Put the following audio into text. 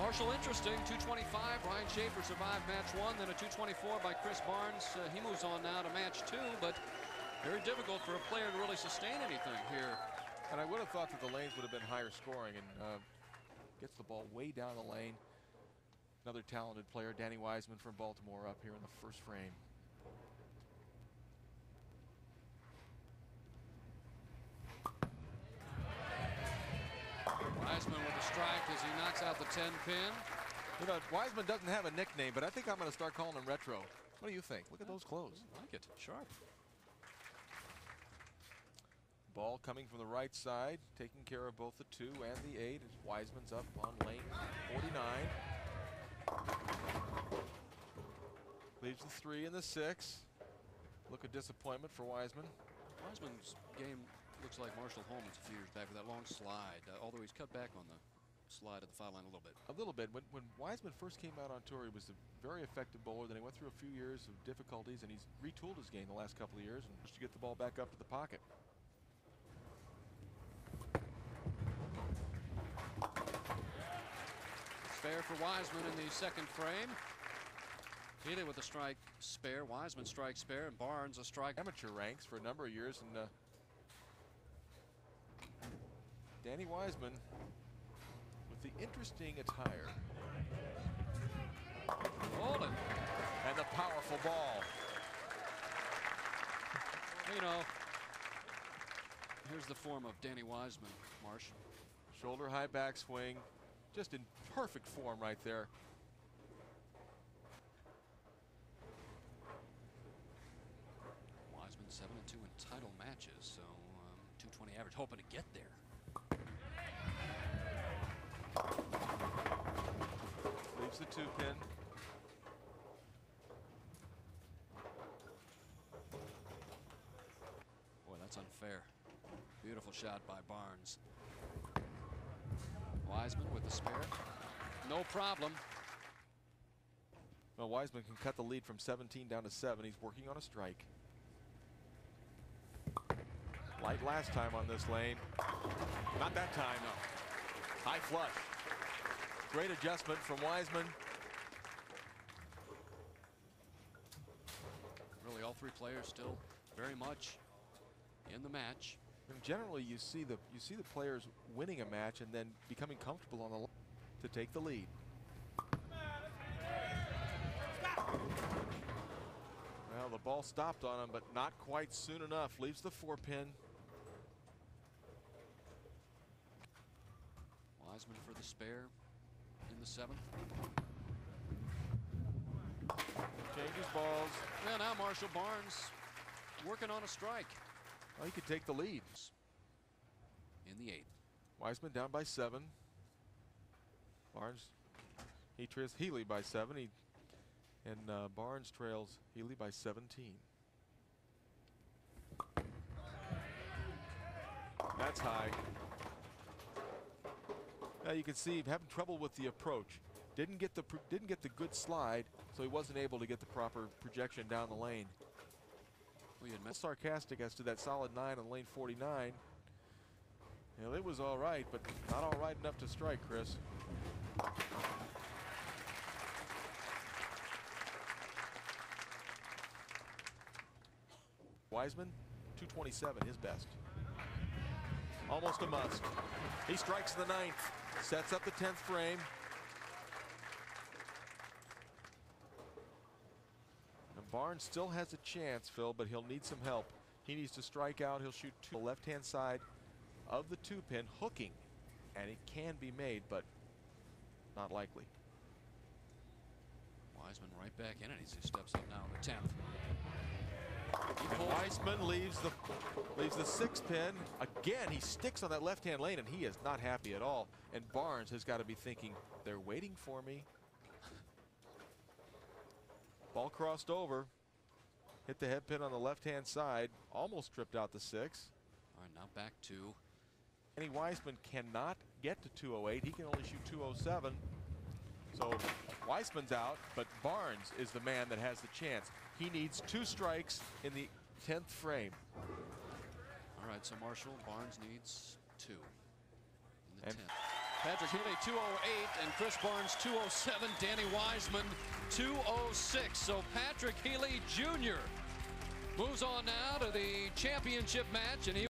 Marshall, interesting. 225. Ryan Schaefer survived match 1, then a 224 by Chris Barnes. He moves on now to match 2, but very difficult for a player to really sustain anything here. And I would have thought that the lanes would have been higher scoring, and gets the ball way down the lane. Another talented player, Danny Wiseman from Baltimore, up here in the first frame. Wiseman with a strike as he knocks out the 10 pin. You know, Wiseman doesn't have a nickname, but I think I'm going to start calling him Retro. What do you think? Look at those clothes. I like it. Sharp. Ball coming from the right side, taking care of both the 2 and the 8 as Wiseman's up on lane 49. Leaves the 3 and the 6. Look of disappointment for Wiseman. Wiseman's game looks like Marshall Holman's a few years back with that long slide, although he's cut back on the slide at the foul line a little bit. A little bit. When Wiseman first came out on tour, he was a very effective bowler. Then he went through a few years of difficulties, and he's retooled his game the last couple of years and just to get the ball back up to the pocket. Spare for Wiseman in the second frame. Healy with a strike spare, Wiseman strike spare, and Barnes a strike. Amateur ranks for a number of years, and Danny Wiseman with the interesting attire. Hold it. And the powerful ball. You know, here's the form of Danny Wiseman, Marsh. Shoulder high backswing, just in perfect form right there. Wiseman 7-2 in title matches, so 220 average, hoping to get there. Leaves the 2 pin. Boy, that's unfair. Beautiful shot by Barnes. Wiseman with the spare. No problem. Well, Wiseman can cut the lead from 17 down to 7. He's working on a strike. Light last time on this lane. Not that time, no. High flush. Great adjustment from Wiseman. Really, all 3 players still very much in the match. And generally, you see the players winning a match and then becoming comfortable on the line to take the lead. Well, the ball stopped on him, but not quite soon enough. Leaves the 4 pin. Wiseman for the spare in the 7th. Changes balls. Well, now Marshall Barnes working on a strike. Well, he could take the lead. In the 8th. Wiseman down by 7. Barnes, he trails Healy by 7. And Barnes trails Healy by 17. That's high. Now you can see having trouble with the approach. Didn't get the good slide, so he wasn't able to get the proper projection down the lane. Well, you sarcastic as to that solid 9 on lane 49. You know, it was all right, but not all right enough to strike, Chris. Wiseman, 227, his best. Almost a must. He strikes the 9th, sets up the 10th frame. And Barnes still has a chance, Phil, but he'll need some help. He needs to strike out. He'll shoot 2 left-hand side of the 2 pin, hooking, and it can be made, but not likely. Wiseman right back in it. He steps up now on the 10th. And Wiseman leaves the 6 pin. Again, he sticks on that left-hand lane, and he is not happy at all. And Barnes has got to be thinking, they're waiting for me. Ball crossed over. Hit the head pin on the left-hand side. Almost tripped out the 6. All right, now back to. Danny Wiseman cannot get to 208. He can only shoot 207. So Wiseman's out, but Barnes is the man that has the chance. He needs 2 strikes in the 10th frame. All right, so Marshall, Barnes needs 2 in the 10th. Patrick Healy 208 and Chris Barnes 207. Danny Wiseman 206. So Patrick Healy Jr. moves on now to the championship match, and he